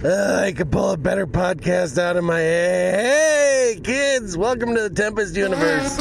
I could pull a better podcast out of my head. Hey, kids, welcome to the Tempest Universe.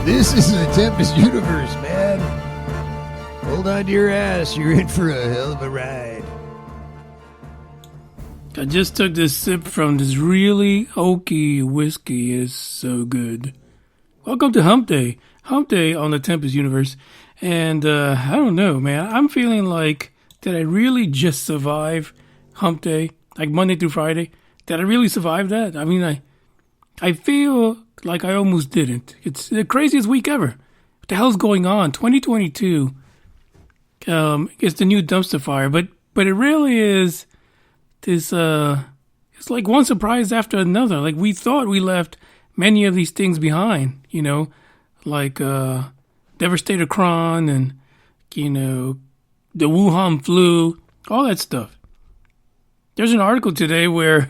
This is the Tempest Universe, man. Hold on to your ass. You're in for a hell of a ride. I just took this sip from this really oaky whiskey. It is so good. Welcome to Hump Day. Hump Day on the Tempest Universe. And I don't know, man. I'm feeling like, did I really just survive Hump Day? Like Monday through Friday? Did I really survive that? I mean, I feel like I almost didn't. It's the craziest week ever. What the hell's going on? 2022 is the new dumpster fire, but it really is this. It's like one surprise after another. Like we thought we left many of these things behind, you know, like Devastator Cron and you know the Wuhan flu, all that stuff. There's an article today where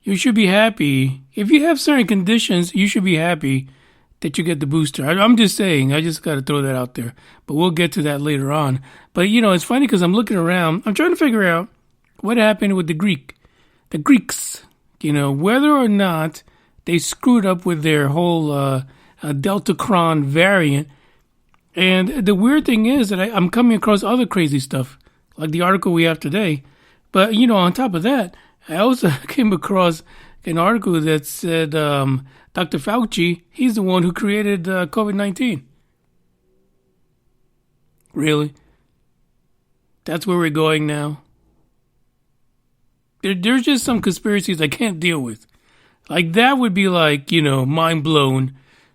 you should be happy. If you have certain conditions, you should be happy that you get the booster. I'm just saying. I just got to throw that out there. But we'll get to that later on. But, you know, it's funny because I'm looking around. I'm trying to figure out what happened with the Greeks, you know, whether or not they screwed up with their whole Deltacron variant. And the weird thing is that I'm coming across other crazy stuff, like the article we have today. But, you know, on top of that, I also came across an article that said Dr. Fauci, he's the one who created COVID-19. Really? That's where we're going now? There's just some conspiracies I can't deal with. Like, that would be like, you know, mind blown.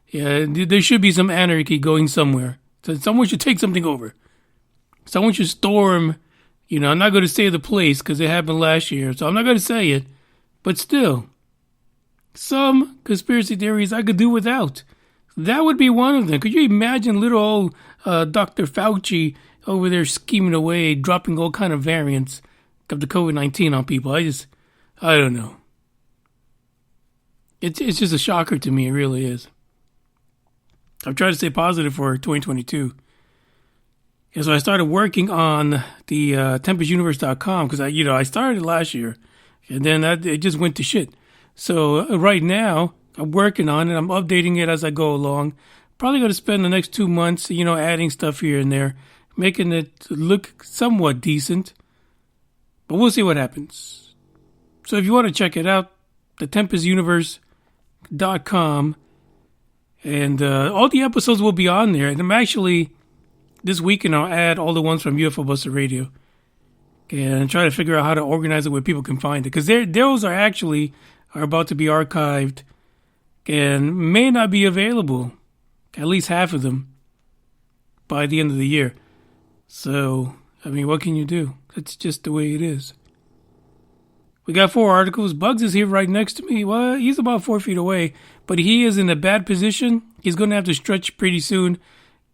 Yeah, there should be some anarchy going somewhere. So someone should take something over. Someone should storm. You know, I'm not going to say the place because it happened last year, so I'm not going to say it. But still, some conspiracy theories I could do without. That would be one of them. Could you imagine little old Dr. Fauci over there scheming away, dropping all kind of variants of the COVID-19 on people? I don't know. It's just a shocker to me. It really is. I've tried to stay positive for 2022. And so I started working on the TempestUniverse.com because I started it last year, and then it just went to shit. So right now I'm working on it. I'm updating it as I go along. Probably going to spend the next 2 months, you know, adding stuff here and there, making it look somewhat decent. But we'll see what happens. So if you want to check it out, the TempestUniverse.com, and all the episodes will be on there. And I'm actually. This weekend, I'll add all the ones from UFO Buster Radio and try to figure out how to organize it where people can find it. Because those are about to be archived and may not be available, at least half of them, by the end of the year. So, I mean, what can you do? That's just the way it is. We got 4 articles. Bugs is here right next to me. Well, he's about 4 feet away, but he is in a bad position. He's going to have to stretch pretty soon.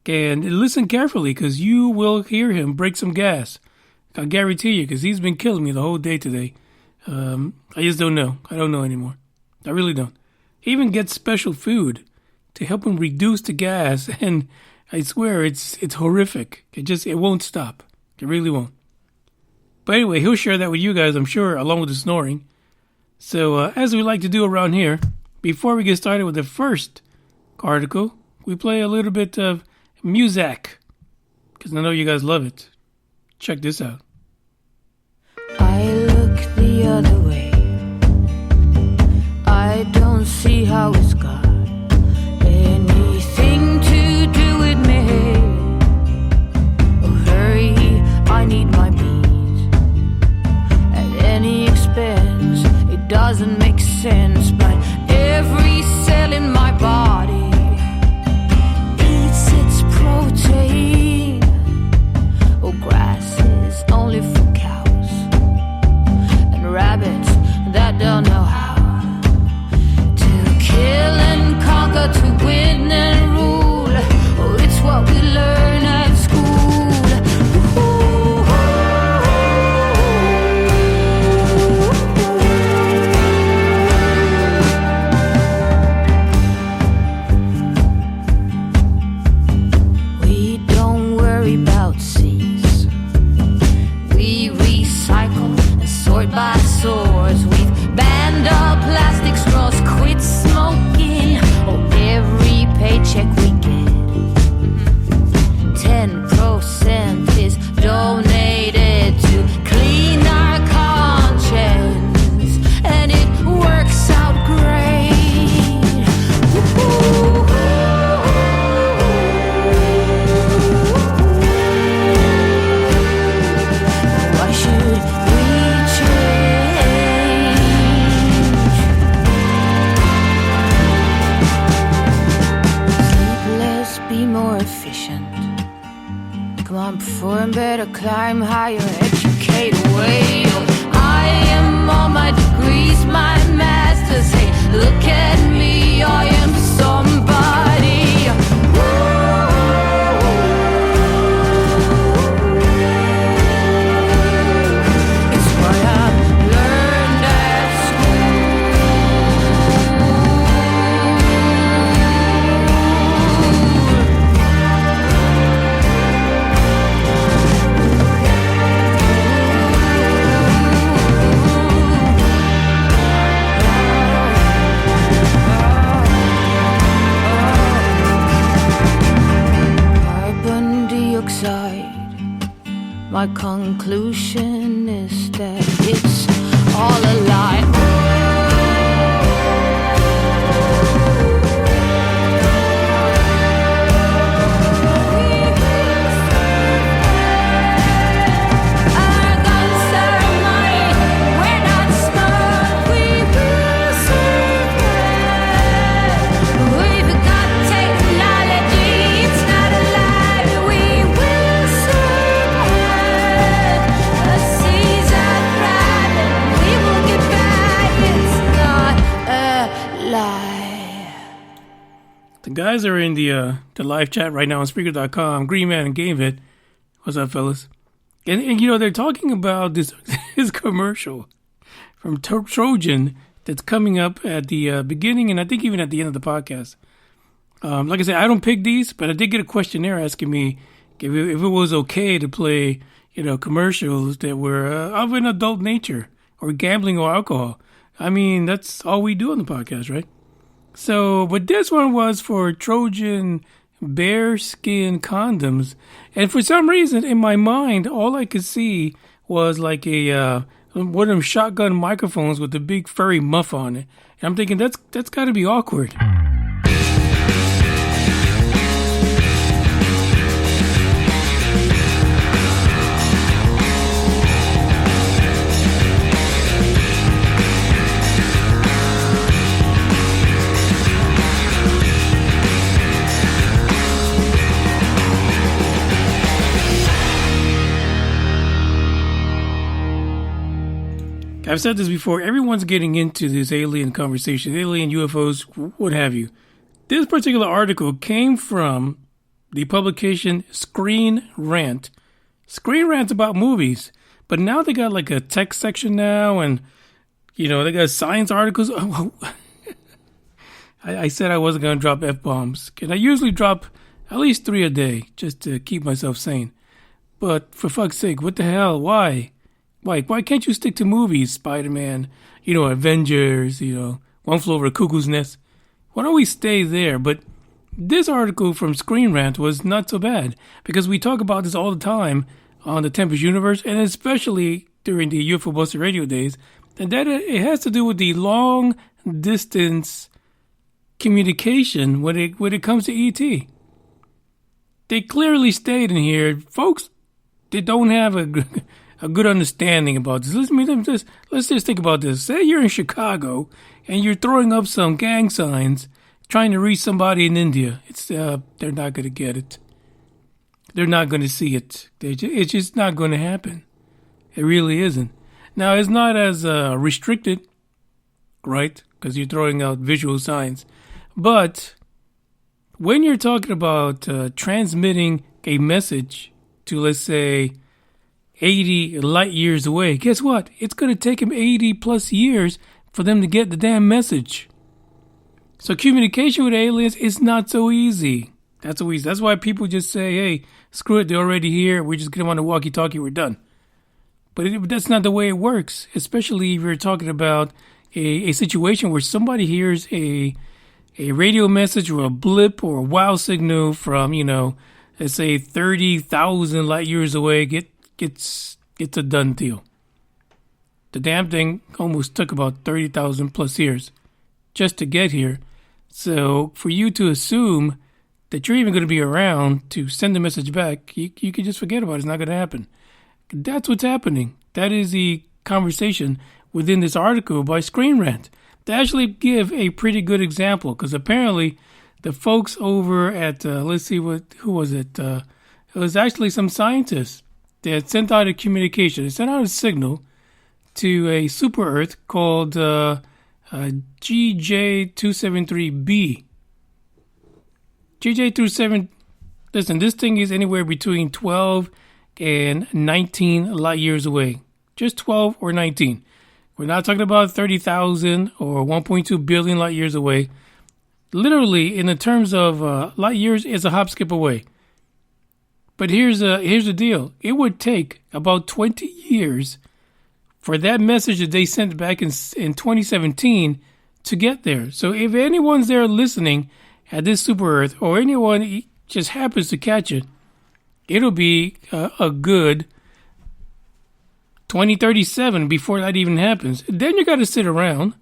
And listen carefully, because you will hear him break some gas. I guarantee you, because he's been killing me the whole day today. I just don't know. I don't know anymore. I really don't. He even gets special food to help him reduce the gas, and I swear it's horrific. It won't stop. It really won't. But anyway, he'll share that with you guys, I'm sure, along with the snoring. So, as we like to do around here, before we get started with the first article, we play a little bit of music, because I know you guys love it. Check this out. I look the other way. I don't see how it's got anything to do with me. Oh, hurry, I need my beat at any expense. It does doesn't make sense, but every cell in my body eats its protein. Oh, grass is only for cows and rabbits that don't know how to kill and conquer, to win and rule. Oh, it's what we learn at school. We don't worry about seas. We recycle and sort by source. We've banned all plastic straws, quit smoking. Oh, every paycheck we get, 10% is donated to clean our conscience, and it works out great. Woo-hoo. Why should we change? Sleep less, be more efficient. Come on, perform better, climb higher, educate away. I am all my degrees, my masters. Hey, look at me, I am somebody. It's what I've learned at carbon dioxide. My conclusion is that it's all a lie. Our guns are mine, we're not smart, we will survive. We've got technology, it's not a lie, we will survive. The seas are thriving, we will get back, it's not a lie. The guys are in the live chat right now on Spreaker.com. Green Man and Gamehit. What's up, fellas? And you know, they're talking about this commercial from Trojan that's coming up at the beginning and I think even at the end of the podcast. Like I said, I don't pick these, but I did get a questionnaire asking me if it was okay to play, commercials that were of an adult nature or gambling or alcohol. I mean, that's all we do on the podcast, right? So, but this one was for Trojan bearskin condoms. And for some reason, in my mind, all I could see was like one of them shotgun microphones with a big furry muff on it. And I'm thinking, that's got to be awkward. I've said this before, everyone's getting into this alien conversation, alien UFOs, what have you. This particular article came from the publication Screen Rant. Screen Rant's about movies, but now they got like a tech section now, and, they got science articles. I said I wasn't going to drop F-bombs, and I usually drop at least 3 a day just to keep myself sane. But for fuck's sake, what the hell? Why? Like, why can't you stick to movies, Spider-Man, Avengers, One Flew Over the Cuckoo's Nest? Why don't we stay there? But this article from Screen Rant was not so bad, because we talk about this all the time on the Tempest Universe, and especially during the UFO Buster Radio days, and that it has to do with the long-distance communication when it comes to ET. They clearly state in here, folks, they don't have a a good understanding about this. Let's just think about this. Say you're in Chicago and you're throwing up some gang signs trying to reach somebody in India. They're not going to get it. They're not going to see it. It's just not going to happen. It really isn't. Now, it's not as restricted, right? Because you're throwing out visual signs. But when you're talking about transmitting a message to, let's say, 80 light years away, guess what? It's going to take them 80 plus years for them to get the damn message. So communication with aliens is not so easy. That's why people just say, hey, screw it, they're already here. We're just going to want a walkie-talkie, we're done. But that's not the way it works, especially if you're talking about a situation where somebody hears a radio message or a blip or a wow signal from, let's say 30,000 light years away, it's a done deal. The damn thing almost took about 30,000 plus years just to get here. So for you to assume that you're even going to be around to send the message back, you can just forget about it. It's not going to happen. That's what's happening. That is the conversation within this article by Screen Rant. They actually give a pretty good example because apparently the folks over at, who was it? It was actually some scientists that sent out a communication. They sent out a signal to a super Earth called GJ273b. GJ27, listen, this thing is anywhere between 12 and 19 light years away. Just 12 or 19. We're not talking about 30,000 or 1.2 billion light years away. Literally, in the terms of light years, it's a hop, skip away. But here's the deal. It would take about 20 years for that message that they sent back in 2017 to get there. So if anyone's there listening at this super Earth, or anyone just happens to catch it, it'll be a good 2037 before that even happens. Then you got to sit around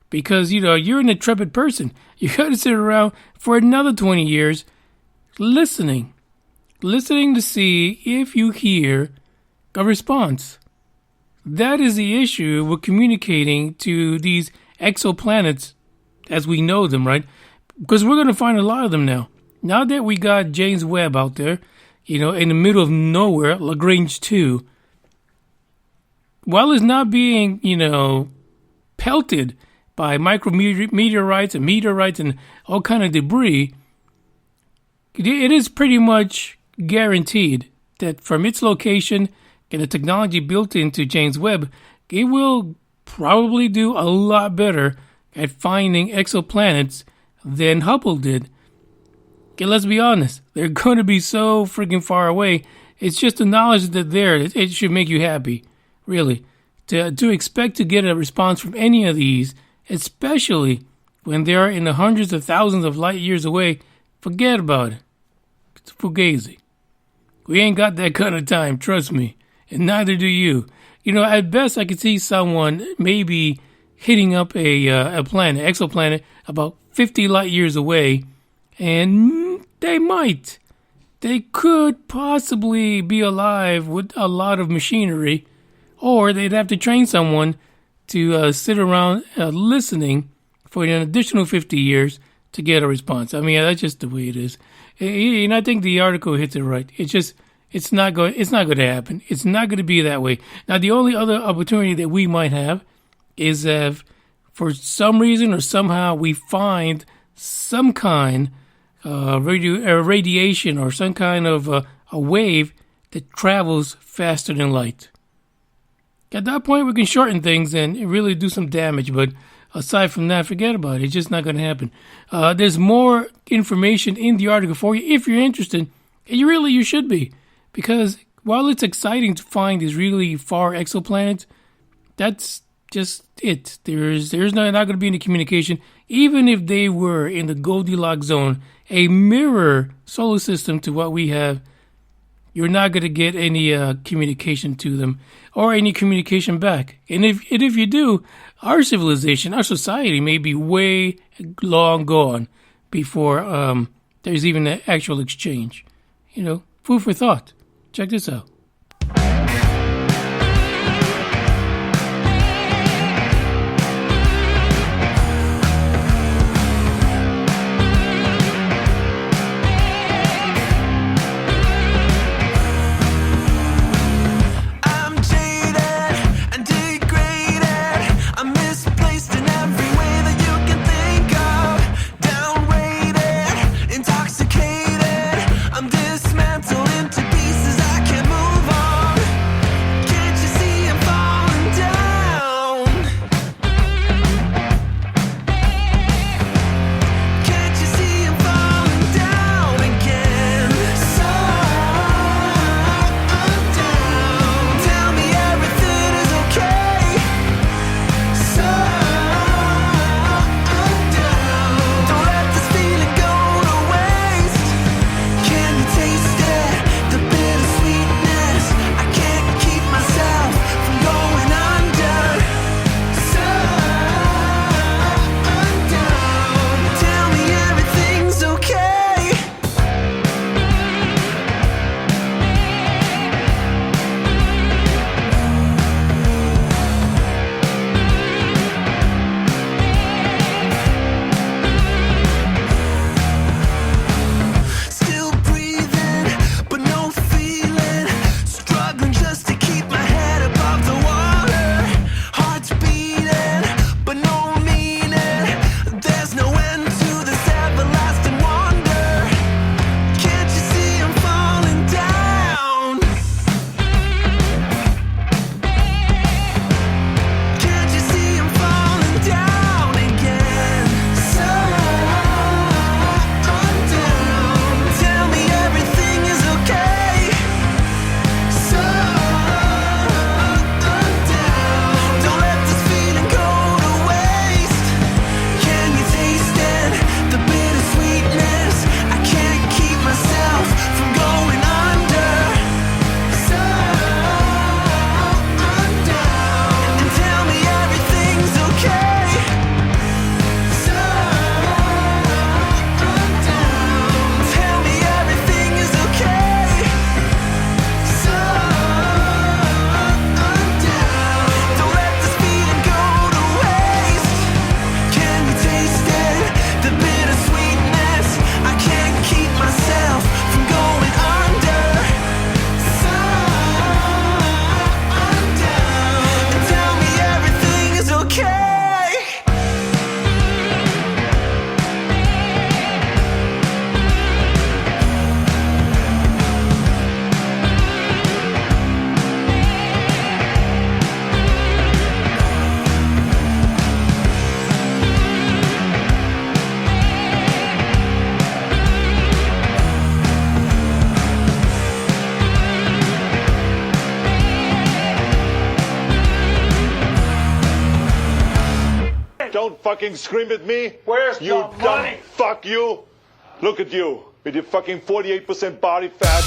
because, you're an intrepid person. You got to sit around for another 20 years listening to see if you hear a response. That is the issue with communicating to these exoplanets as we know them, right? Because we're going to find a lot of them now. Now that we got James Webb out there, in the middle of nowhere, Lagrange 2, while it's not being, pelted by meteorites and all kind of debris, it is pretty much guaranteed that from its location and the technology built into James Webb, it will probably do a lot better at finding exoplanets than Hubble did. Okay, let's be honest. They're going to be so freaking far away. It's just the knowledge that they're there. It should make you happy, really. To expect to get a response from any of these, especially when they are in the hundreds of thousands of light years away, forget about it. It's fugazi. We ain't got that kind of time, trust me. And neither do you. At best I could see someone maybe hitting up a planet, exoplanet, about 50 light years away, and they could possibly be alive with a lot of machinery, or they'd have to train someone to sit around listening for an additional 50 years to get a response. I mean, that's just the way it is. And I think the article hits it right. It's not going to happen. It's not going to be that way. Now, the only other opportunity that we might have is if for some reason or somehow we find some kind of radiation or some kind of a wave that travels faster than light. At that point, we can shorten things and really do some damage. But aside from that, forget about it. It's just not going to happen. There's more information in the article for you if you're interested. And you should be. Because while it's exciting to find these really far exoplanets, that's just it. There's not going to be any communication. Even if they were in the Goldilocks zone, a mirror solar system to what we have, you're not going to get any communication to them or any communication back. And if you do, our civilization, our society may be way long gone before there's even an actual exchange. Food for thought. Check this out. money? Don't fucking scream at me. Where's you the dumb money? fuck you. Look at you with your fucking 48% body fat.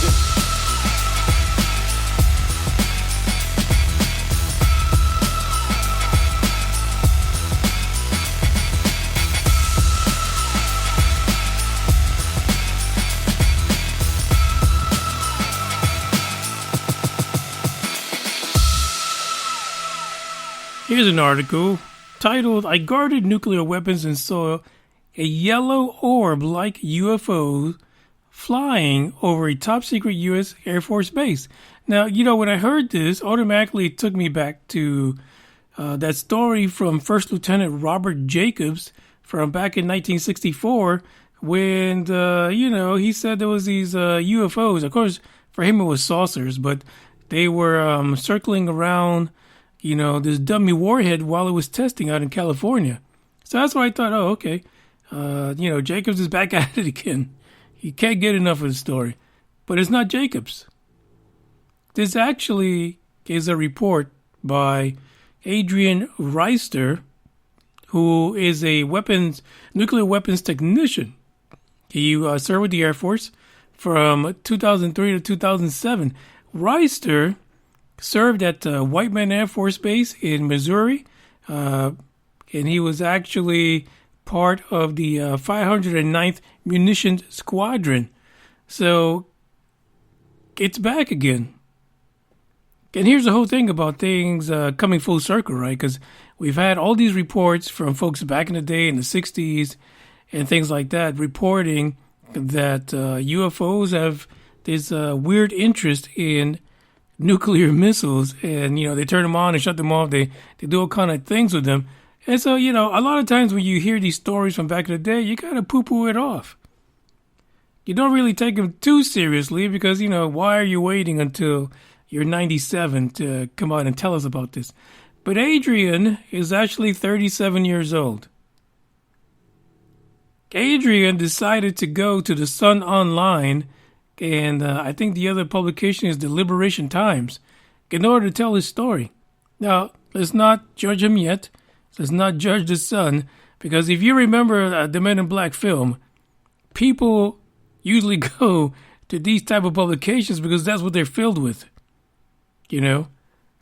Here's an article titled, I guarded nuclear weapons and saw a yellow orb-like UFO flying over a top-secret U.S. Air Force base. Now, when I heard this, automatically it took me back to that story from First Lieutenant Robert Jacobs from back in 1964 when, he said there was these UFOs. Of course, for him it was saucers, but they were circling around this dummy warhead while it was testing out in California. So that's why I thought, oh, okay. Jacobs is back at it again. He can't get enough of the story. But it's not Jacobs. This actually is a report by Adrian Reister, who is a nuclear weapons technician. He served with the Air Force from 2003 to 2007. Reister served at Whiteman Air Force Base in Missouri, and he was actually part of the 509th Munitions Squadron. So it's back again. And here's the whole thing about things coming full circle, right? Because we've had all these reports from folks back in the day in the 60s and things like that reporting that UFOs have this weird interest in nuclear missiles, and they turn them on and shut them off. They do all kind of things with them, and so a lot of times when you hear these stories from back in the day, you gotta poo-poo it off. You don't really take them too seriously because why are you waiting until you're 97 to come out and tell us about this? But Adrian is actually 37 years old. Adrian decided to go to the Sun Online. And I think the other publication is the Liberation Times, in order to tell his story. Now, let's not judge him yet. Let's not judge the Sun, because if you remember the Men in Black film, people usually go to these type of publications because that's what they're filled with. Now,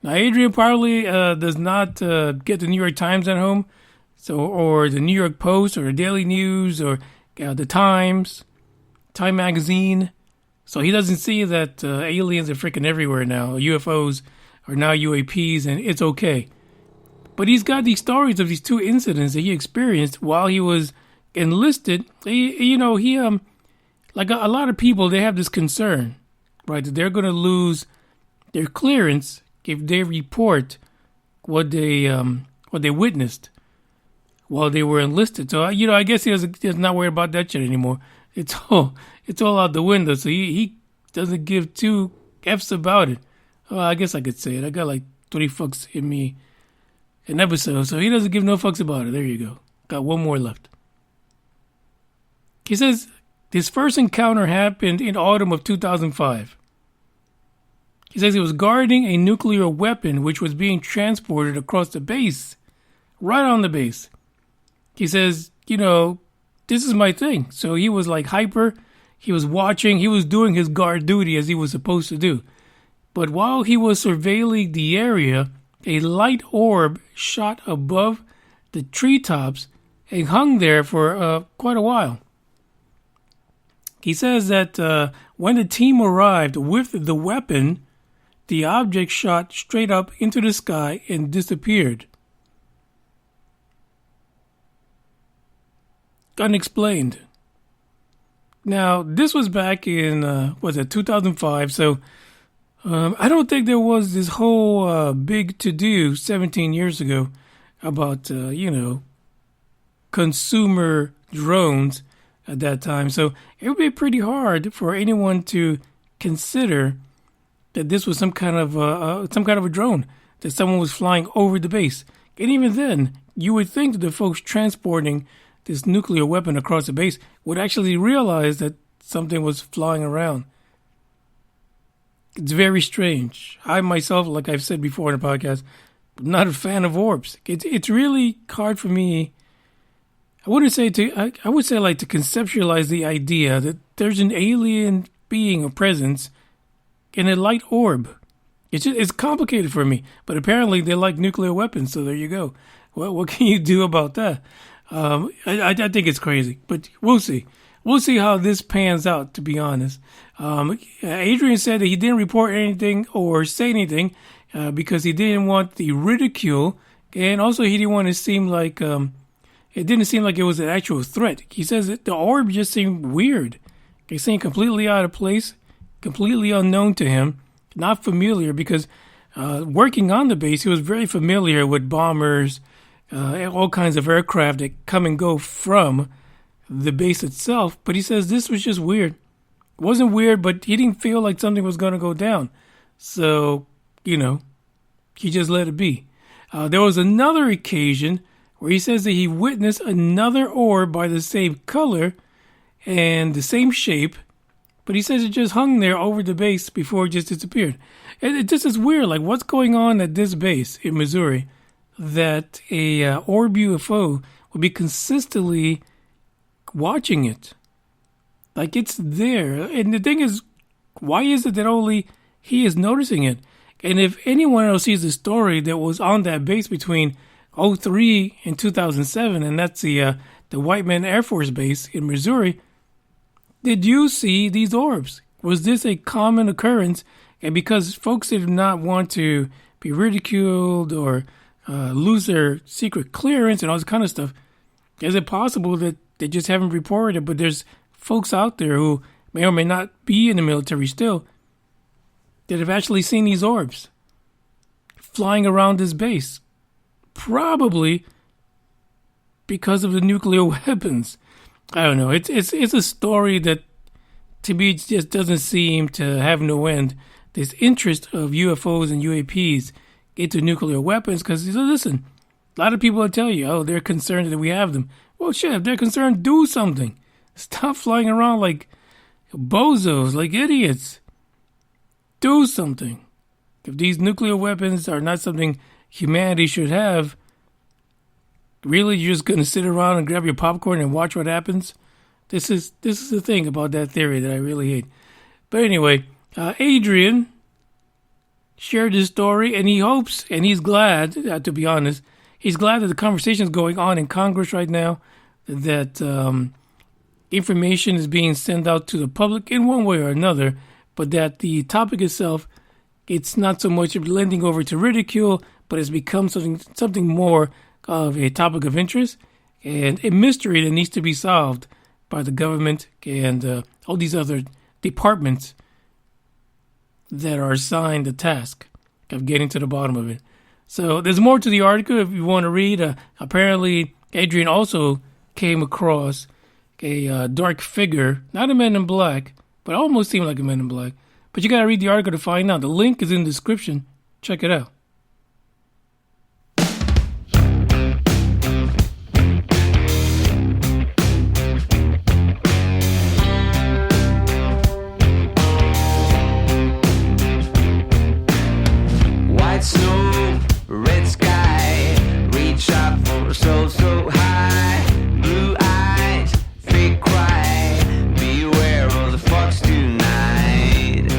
Adrian probably does not get the New York Times at home, or the New York Post, or the Daily News, or the Times, Time Magazine. So he doesn't see that aliens are freaking everywhere now. UFOs are now UAPs, and it's okay. But he's got these stories of these two incidents that he experienced while he was enlisted. He like a lot of people, they have this concern, right, that they're going to lose their clearance if they report what they witnessed while they were enlisted. So I guess he's not worried about that shit anymore. It's all out the window, so he doesn't give two F's about it. Well, I guess I could say it. I got like 20 fucks in me an episode, so he doesn't give no fucks about it. There you go. Got one more left. He says his first encounter happened in autumn of 2005. He says he was guarding a nuclear weapon which was being transported across the base, right on the base. He says, this is my thing. So he was like hyper. He was watching. He was doing his guard duty as he was supposed to do. But while he was surveilling the area, a light orb shot above the treetops and hung there for quite a while. He says that when the team arrived with the weapon, the object shot straight up into the sky and disappeared. Unexplained. Now, this was back in, 2005, so I don't think there was this whole big to-do 17 years ago about, consumer drones at that time. So it would be pretty hard for anyone to consider that this was some kind of a drone, that someone was flying over the base. And even then, you would think that the folks transporting this nuclear weapon across the base would actually realize that something was flying around. It's very strange. I myself, like I've said before in the podcast, not a fan of orbs. It's really hard for me. I would say to conceptualize the idea that there's an alien being or presence in a light orb. It's complicated for me, but apparently they like nuclear weapons, so there you go. Well, what can you do about that? I think it's crazy, but we'll see. We'll see how this pans out, to be honest. Adrian said that he didn't report anything or say anything because he didn't want the ridicule, and also he didn't want to seem like it didn't seem like it was an actual threat. He says that the orb just seemed weird. It seemed completely out of place, completely unknown to him, not familiar, because working on the base, he was very familiar with bombers, all kinds of aircraft that come and go from the base itself. But he says this was just weird. It wasn't weird, but he didn't feel like something was going to go down. So, he just let it be. There was another occasion where he says that he witnessed another orb by the same color and the same shape, but he says it just hung there over the base before it just disappeared. It just is weird. Like, what's going on at this base in Missouri that a orb UFO would be consistently watching it? Like, it's there. And the thing is, why is it that only he is noticing it? And if anyone else sees the story that was on that base between 2003 and 2007, and that's the Whiteman Air Force Base in Missouri, did you see these orbs? Was this a common occurrence? And because folks did not want to be ridiculed or lose their secret clearance and all this kind of stuff, is it possible that they just haven't reported it, but there's folks out there who may or may not be in the military still that have actually seen these orbs flying around this base? Probably because of the nuclear weapons. I don't know. It's a story that, to me, just doesn't seem to have no end. This interest of UFOs and UAPs into nuclear weapons, because, listen, a lot of people will tell you, they're concerned that we have them. Well, shit, if they're concerned, do something. Stop flying around like bozos, like idiots. Do something. If these nuclear weapons are not something humanity should have, really, you're just going to sit around and grab your popcorn and watch what happens? This is the thing about that theory that I really hate. But anyway, Adrian shared his story, and he hopes, and he's glad, to be honest, he's glad that the conversation is going on in Congress right now, that information is being sent out to the public in one way or another, but that the topic itself, it's not so much lending over to ridicule, but it's become something more of a topic of interest and a mystery that needs to be solved by the government and all these other departments that are assigned the task of getting to the bottom of it. So there's more to the article if you want to read. Apparently, Adrian also came across a dark figure, not a man in black, but almost seemed like a man in black. But you got to read the article to find out. The link is in the description. Check it out. White snow, red sky, reach up for so high, blue eyes, fake cry, beware of the fox tonight.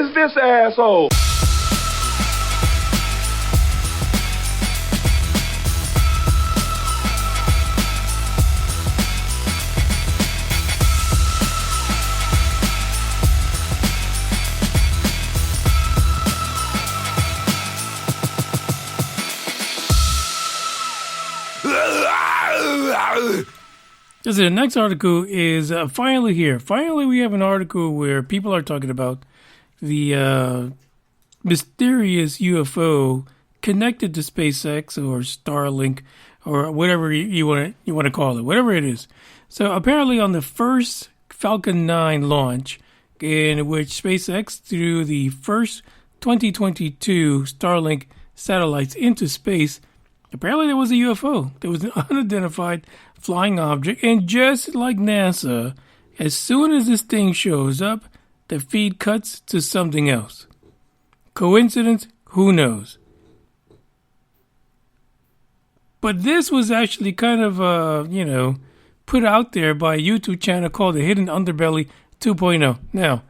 is this asshole? So the next article is finally here. Finally, we have an article where people are talking about the mysterious UFO connected to SpaceX or Starlink or whatever you want to call it, whatever it is. So apparently, on the first Falcon 9 launch, in which SpaceX threw the first 2022 Starlink satellites into space, apparently there was a UFO. There was an unidentified flying object, and just like NASA, as soon as this thing shows up, the feed cuts to something else. Coincidence? Who knows? But this was actually kind of, put out there by a YouTube channel called The Hidden Underbelly 2.0. Now,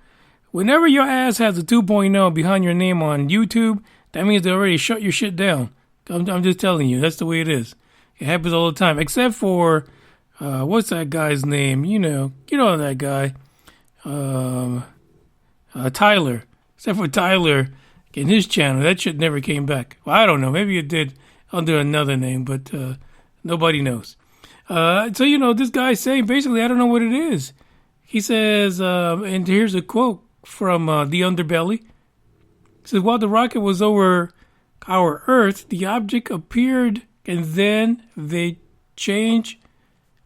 whenever your ass has a 2.0 behind your name on YouTube, that means they already shut your shit down. I'm just telling you, that's the way it is. It happens all the time, except for, what's that guy's name? You know that guy. Tyler. Except for Tyler in his channel, that shit never came back. Well, I don't know. Maybe it did under another name, but nobody knows. So, this guy's saying, basically, I don't know what it is. He says, and here's a quote from The Underbelly. He says, while the rocket was over our Earth, the object appeared, and then they changed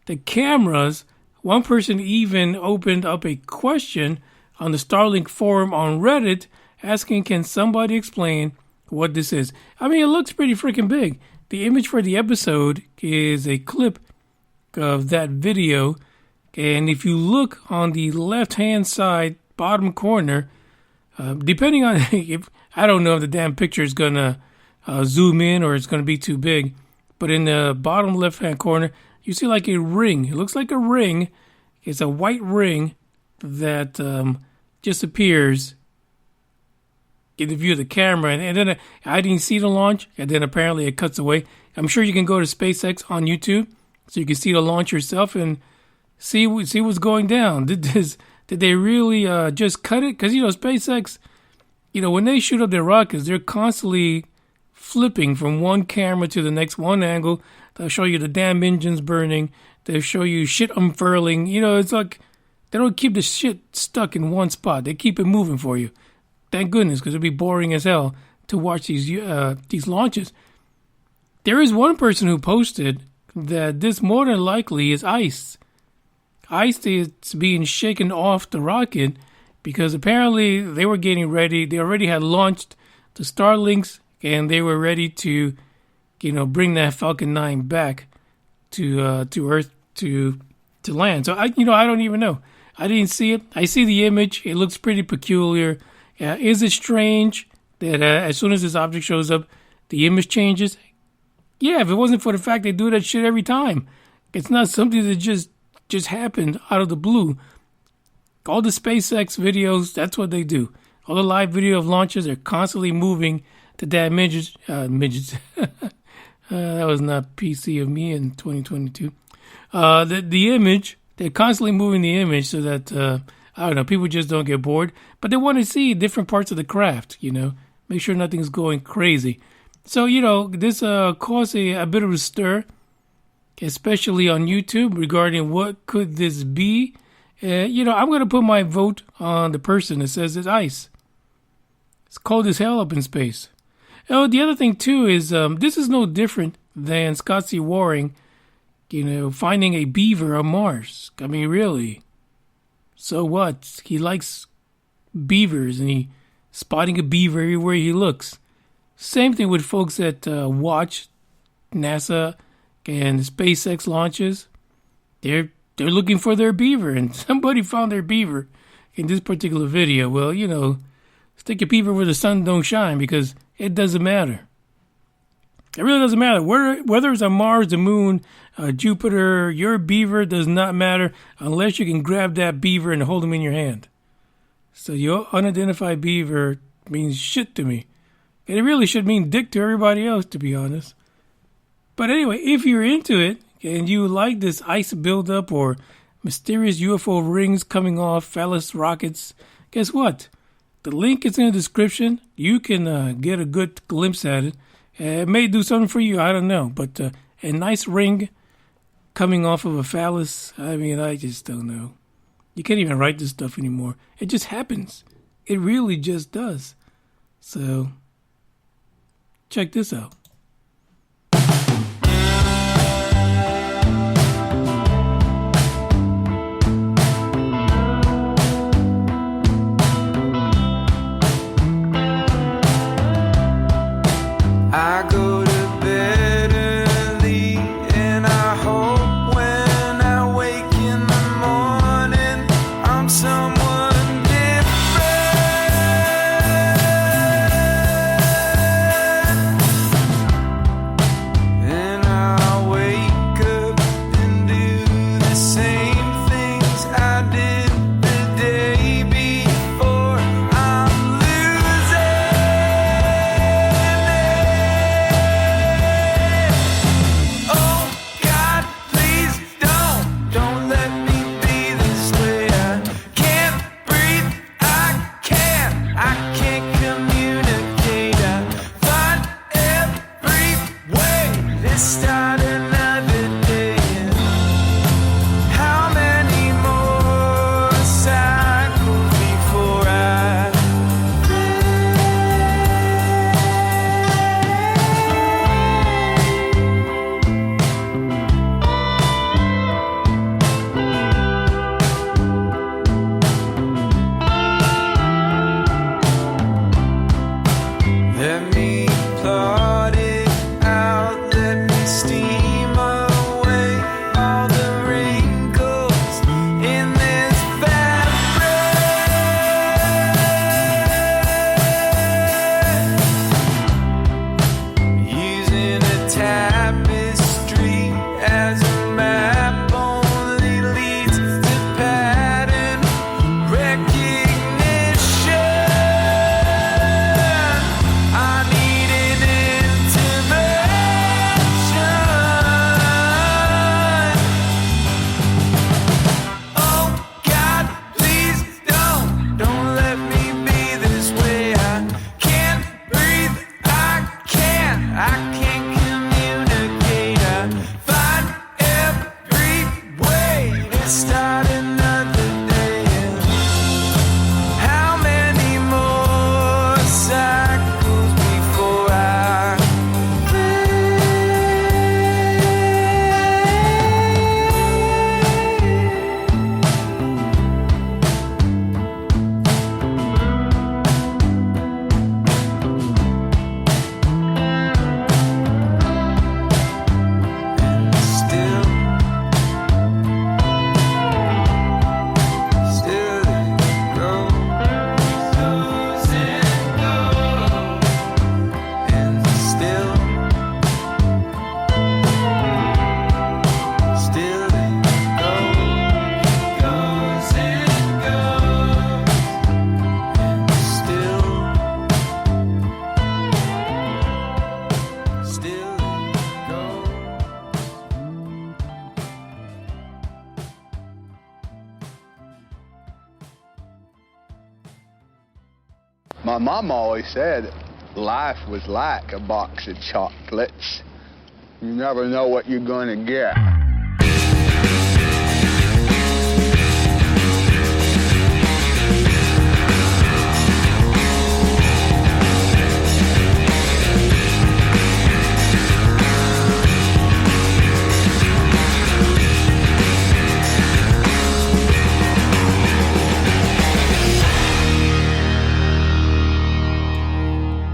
the cameras. One person even opened up a question on the Starlink forum on Reddit asking, can somebody explain what this is? I mean, it looks pretty freaking big. The image for the episode is a clip of that video, and if you look on the left-hand side bottom corner, depending on if I don't know if the damn picture is gonna zoom in or it's gonna be too big, but in the bottom left-hand corner, you see like a ring. It looks like a ring. It's a white ring that just appears in the view of the camera, and then I didn't see the launch, and then apparently it cuts away. I'm sure you can go to SpaceX on YouTube, so you can see the launch yourself and see what's going down. Did they really just cut it? Because SpaceX, when they shoot up their rockets, they're constantly flipping from one camera to the next, one angle. They'll show you the damn engines burning. They'll show you shit unfurling. It's like they don't keep the shit stuck in one spot. They keep it moving for you. Thank goodness, because it'd be boring as hell to watch these launches. There is one person who posted that this more than likely is ice. Ice is being shaken off the rocket because apparently they were getting ready. They already had launched the Starlinks, and they were ready to, bring that Falcon 9 back to Earth to land. So I don't even know. I didn't see it. I see the image. It looks pretty peculiar. Is it strange that as soon as this object shows up, the image changes? Yeah, if it wasn't for the fact they do that shit every time. It's not something that just happened out of the blue. All the SpaceX videos, that's what they do. All the live video of launches are constantly moving the damn midgets. That was not PC of me in 2022. The image, they're constantly moving the image so that, I don't know, people just don't get bored. But they want to see different parts of the craft, make sure nothing's going crazy. So, this caused a bit of a stir, especially on YouTube, regarding what could this be. I'm going to put my vote on the person that says it's ice. It's cold as hell up in space. Oh, the other thing, too, is this is no different than Scott C. Waring, finding a beaver on Mars. I mean, really. So what? He likes beavers, and he spotting a beaver everywhere he looks. Same thing with folks that watch NASA and SpaceX launches. They're looking for their beaver, and somebody found their beaver in this particular video. Well, stick your beaver where the sun don't shine, because it doesn't matter. It really doesn't matter. Whether it's on Mars, the moon, Jupiter, your beaver does not matter unless you can grab that beaver and hold him in your hand. So your unidentified beaver means shit to me. And it really should mean dick to everybody else, to be honest. But anyway, if you're into it and you like this ice buildup or mysterious UFO rings coming off phallus rockets, guess what? The link is in the description. You can get a good glimpse at it. It may do something for you, I don't know. But a nice ring coming off of a phallus, I mean, I just don't know. You can't even write this stuff anymore. It just happens. It really just does. So, check this out. I go to bed early and I hope when I wake in the morning I'm someone different. And I wake up and do the same things I did the day before. I'm losing. Oh God, please don't let me be this way. I can't breathe, I can't communicate. I find every way to start another day. And how many more cycles before I let me plot it out, let me steam away all the wrinkles in this fabric. Using a tapestry as a map only leads to pattern recognition. I need an intervention. Oh God, please don't let me be this way. I can't breathe, I can't communicate. I find every way to start another day. And how many more cycles before I and still it goes and goes, and still it goes and goes, and still it goes. My mom always said life was like a box of chocolates. You never know what you're going to get.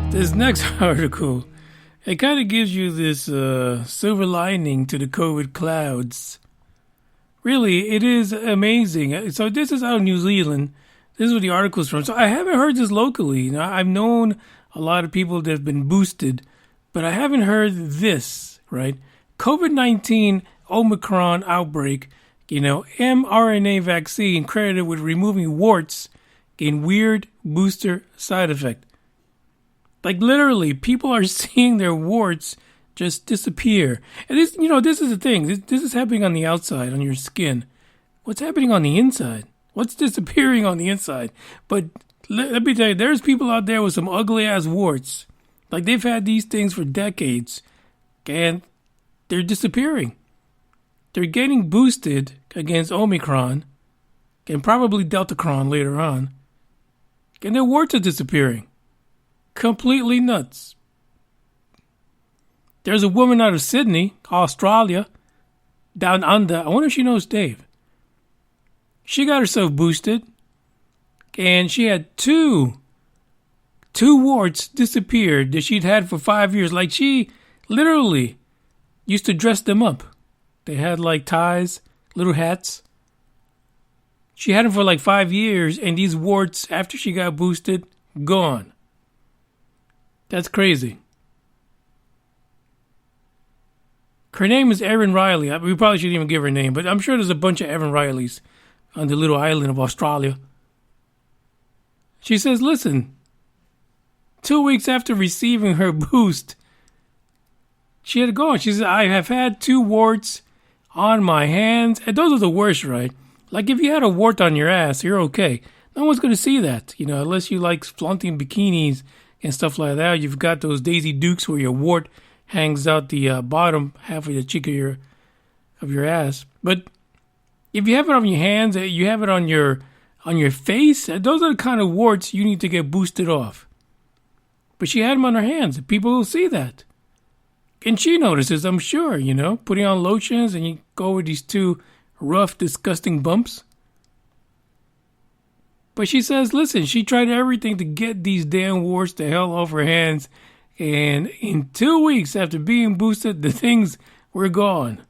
This next article, it kind of gives you this silver lining to the COVID clouds. Really, it is amazing. So this is out of New Zealand. This is where the article's from. So I haven't heard this locally. Now, I've known a lot of people that have been boosted, but I haven't heard this, right? COVID-19 Omicron outbreak, mRNA vaccine credited with removing warts getting weird booster side effect. Like literally, people are seeing their warts just disappear. And this, this is the thing. This is happening on the outside, on your skin. What's happening on the inside? What's disappearing on the inside? But let me tell you, there's people out there with some ugly ass warts. Like they've had these things for decades, and they're disappearing. They're getting boosted against Omicron, and probably Deltacron later on, and their warts are disappearing. Completely nuts. There's a woman out of Sydney, Australia, down under. I wonder if she knows Dave. She got herself boosted, and she had two warts disappeared that she'd had for 5 years. Like she literally used to dress them up. They had like ties, little hats. She had them for like 5 years, and these warts, after she got boosted, gone. That's crazy. Her name is Erin Riley. We probably shouldn't even give her name, but I'm sure there's a bunch of Erin Rileys on the little island of Australia. She says, listen, 2 weeks after receiving her boost, she had gone. She said, I have had 2 warts on my hands. And those are the worst, right? Like if you had a wart on your ass, you're okay. No one's going to see that, unless you like flaunting bikinis and stuff like that. You've got those Daisy Dukes where your wart hangs out the bottom half of the cheek of your ass. But if you have it on your hands, you have it on your face, those are the kind of warts you need to get boosted off. But she had them on her hands. People will see that. And she notices, I'm sure, putting on lotions and you go over these 2 rough, disgusting bumps. But she says, listen, she tried everything to get these damn warts the hell off her hands. And in 2 weeks after being boosted, the things were gone.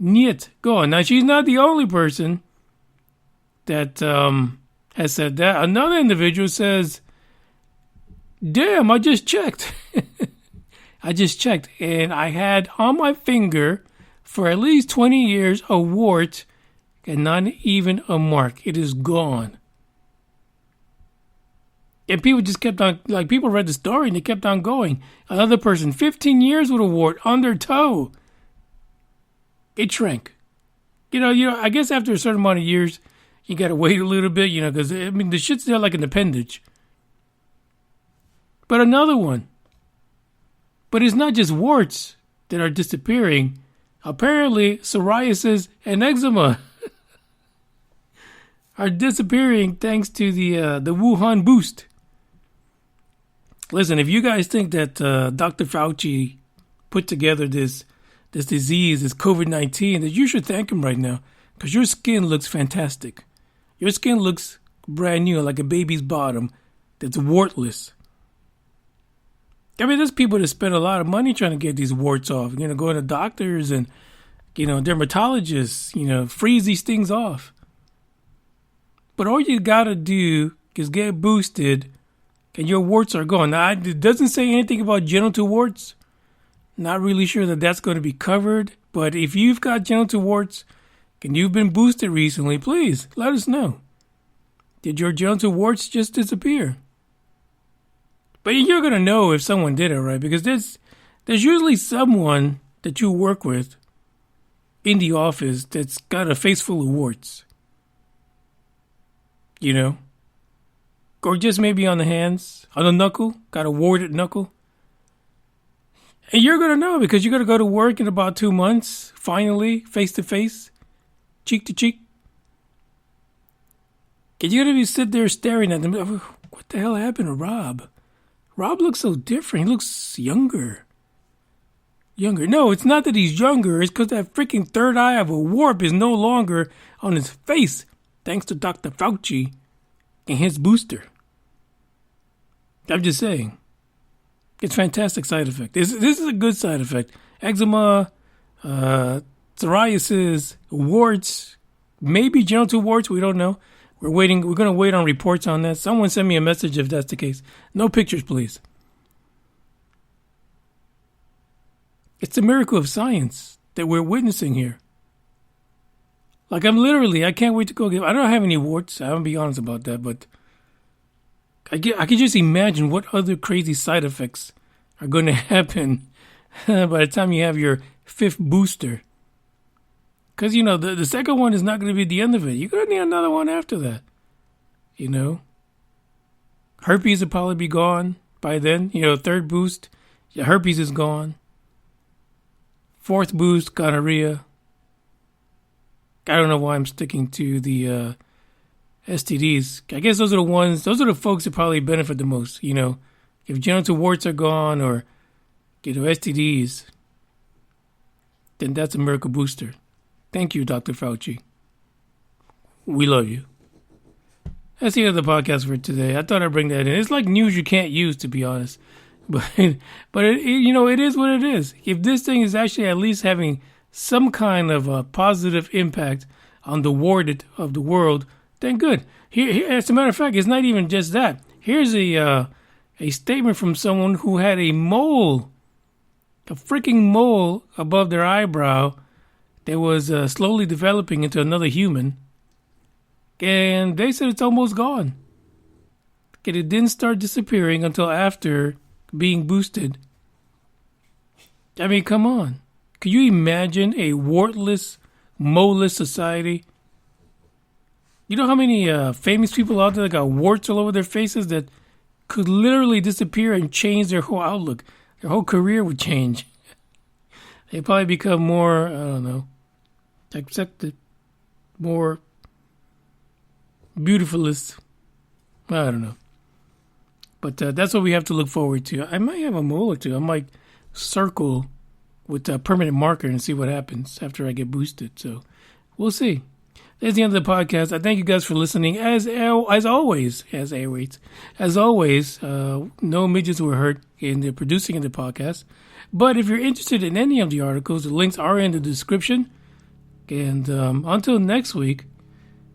Niet, gone. Now, she's not the only person that has said that. Another individual says, damn, I just checked. I just checked, and I had on my finger for at least 20 years a wart and not even a mark. It is gone. And people just kept on, like people read the story and they kept on going. Another person, 15 years with a wart on their toe. It shrank. I guess after a certain amount of years, you got to wait a little bit, because, the shit's there like an appendage. But another one. But it's not just warts that are disappearing. Apparently, psoriasis and eczema are disappearing thanks to the Wuhan boost. Listen, if you guys think that Dr. Fauci put together this disease, this COVID-19, that you should thank him right now, because your skin looks fantastic. Your skin looks brand new, like a baby's bottom that's wartless. There's people that spend a lot of money trying to get these warts off. Going to doctors and, dermatologists, freeze these things off. But all you gotta do is get boosted and your warts are gone. Now, it doesn't say anything about genital warts. Not really sure that that's going to be covered. But if you've got genital warts and you've been boosted recently, please let us know. Did your genital warts just disappear? But you're going to know if someone did it, right? Because there's usually someone that you work with in the office that's got a face full of warts. Or just maybe on the hands, on the knuckle, got a warted knuckle. And you're going to know because you're going to go to work in about 2 months, finally, face to face, cheek to cheek. And you're going to be sitting there staring at them. What the hell happened to Rob? Rob looks so different. He looks younger. No, it's not that he's younger. It's because that freaking third eye of a warp is no longer on his face, thanks to Dr. Fauci and his booster. I'm just saying. It's a fantastic side effect. This is a good side effect. Eczema, psoriasis, warts, maybe genital warts, we don't know. We're going to wait on reports on that. Someone send me a message if that's the case. No pictures, please. It's a miracle of science that we're witnessing here. Like, I can't wait to go get, I don't have any warts. I'm going to be honest about that, but I can just imagine what other crazy side effects are going to happen by the time you have your 5th booster. Because, the second one is not going to be the end of it. You're going to need another one after that. Herpes will probably be gone by then. 3rd boost, your herpes is gone. 4th boost, gonorrhea. I don't know why I'm sticking to the STDs. I guess those are the folks that probably benefit the most. If genital warts are gone or, STDs, then that's a miracle booster. Thank you, Dr. Fauci. We love you. That's the end of the podcast for today. I thought I'd bring that in. It's like news you can't use, to be honest. But it is what it is. If this thing is actually at least having some kind of a positive impact on the warded of the world, then good. Here, as a matter of fact, it's not even just that. Here's a statement from someone who had a freaking mole above their eyebrow that was slowly developing into another human. And they said it's almost gone. It didn't start disappearing until after being boosted. I mean, come on. Could you imagine a wartless, moleless society? You know how many famous people out there that got warts all over their faces that could literally disappear and change their whole outlook? Their whole career would change. They'd probably become more, I don't know, accepted, more beautifulist. I don't know. But that's what we have to look forward to. I might have a mole or two. I might circle with a permanent marker and see what happens after I get boosted. So we'll see. That's the end of the podcast. I thank you guys for listening. As always, no midgets were hurt in the producing of the podcast. But if you're interested in any of the articles, the links are in the description. And until next week,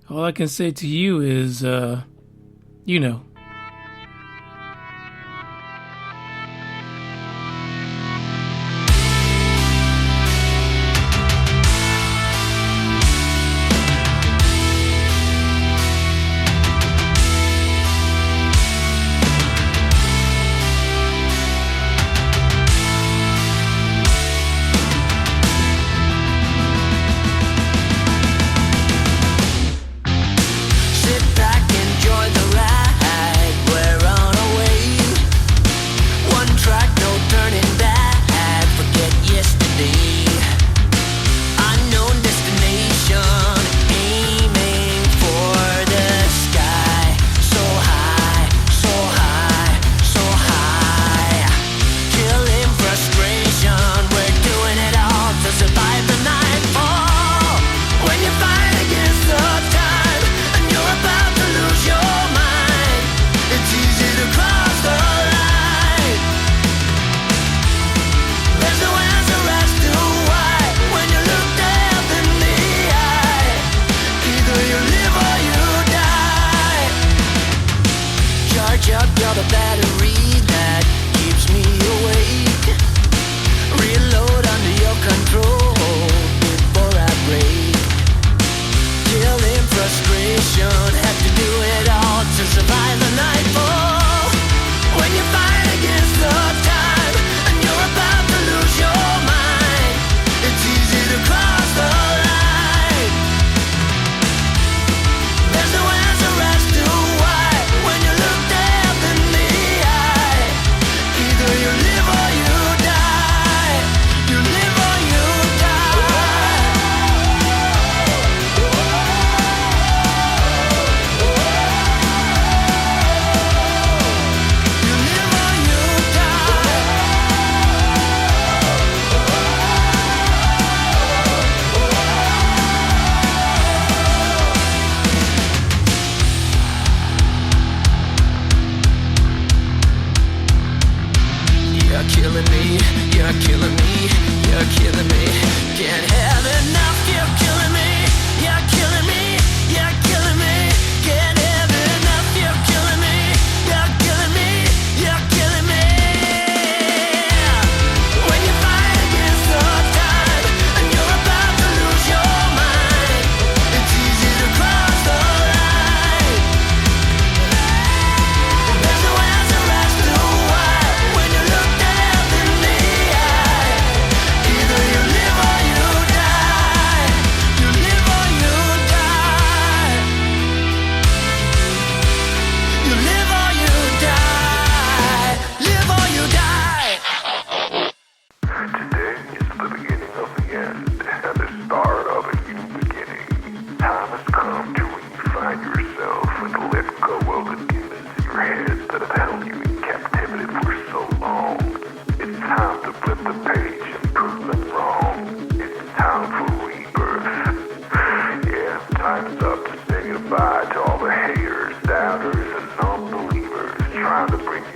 all I can say to you is,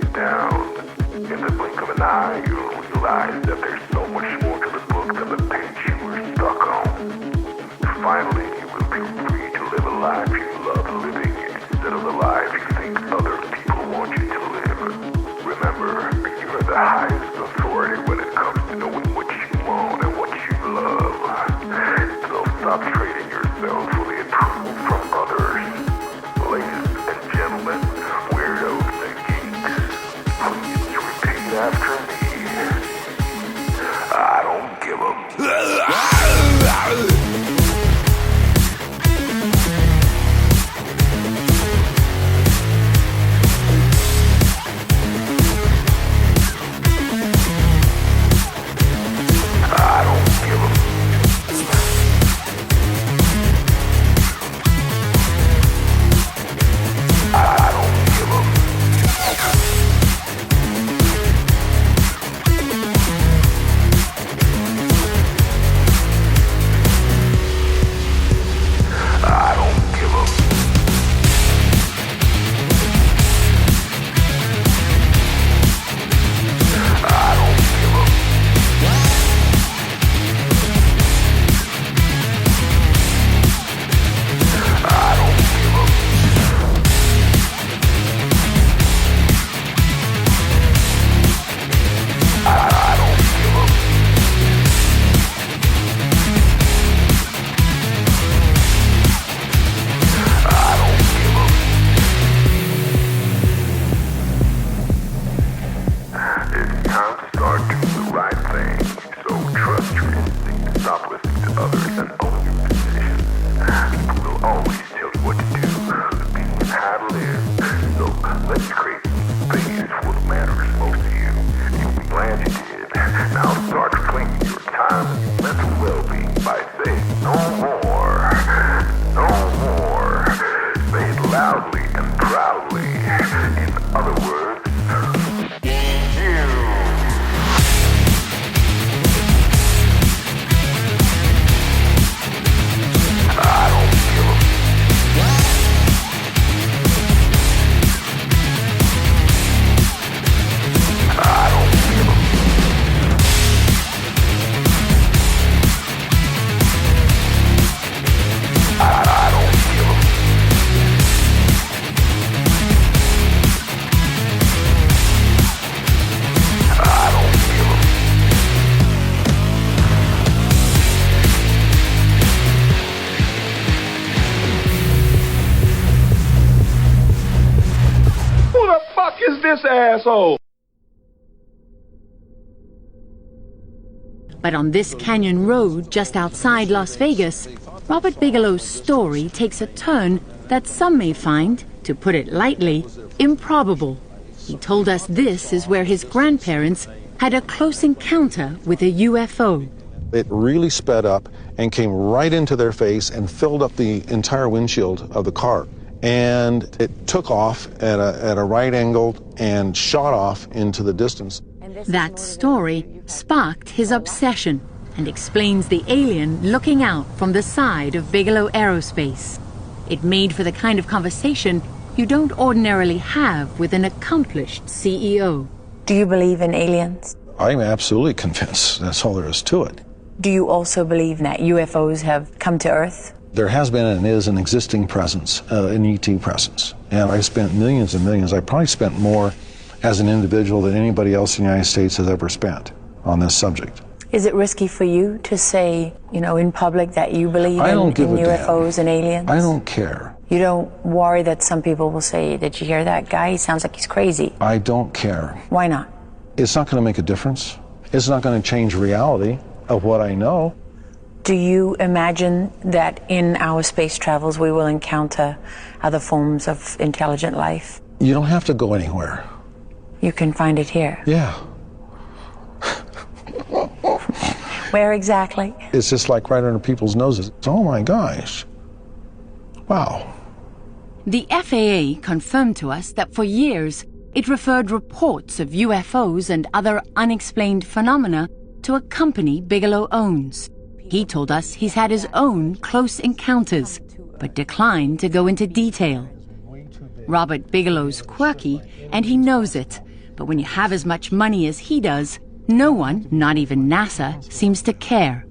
you down. In the blink of an eye, you'll realize that there's so much more to the book than the page you were stuck on. Finally, you will be free to live a life you love living instead of the life you think other people want you to live. Remember, you're the highest authority when it comes to knowing what you want and what you love. So stop trading yourself for the approval from others. Ladies and gentlemen, weirdos and geeks, please repeat after me. I don't give a... This asshole. But on this canyon road just outside Las Vegas, Robert Bigelow's story takes a turn that some may find, to put it lightly, improbable. He told us this is where his grandparents had a close encounter with a UFO. It really sped up and came right into their face and filled up the entire windshield of the car. And it took off at a right angle and shot off into the distance. That story sparked his obsession and explains the alien looking out from the side of Bigelow Aerospace. It made for the kind of conversation you don't ordinarily have with an accomplished CEO. Do you believe in aliens? I'm absolutely convinced. That's all there is to it. Do you also believe that UFOs have come to Earth? There has been and is an existing presence, an ET presence. And I spent millions and millions. I probably spent more as an individual than anybody else in the United States has ever spent on this subject. Is it risky for you to say, in public that you believe in UFOs and aliens? I don't care. You don't worry that some people will say, did you hear that guy? He sounds like he's crazy. I don't care. Why not? It's not going to make a difference. It's not going to change reality of what I know. Do you imagine that in our space travels we will encounter other forms of intelligent life? You don't have to go anywhere. You can find it here? Yeah. Where exactly? It's just like right under people's noses. Oh my gosh. Wow. The FAA confirmed to us that for years it referred reports of UFOs and other unexplained phenomena to a company Bigelow owns. He told us he's had his own close encounters, but declined to go into detail. Robert Bigelow's quirky, and he knows it. But when you have as much money as he does, no one, not even NASA, seems to care.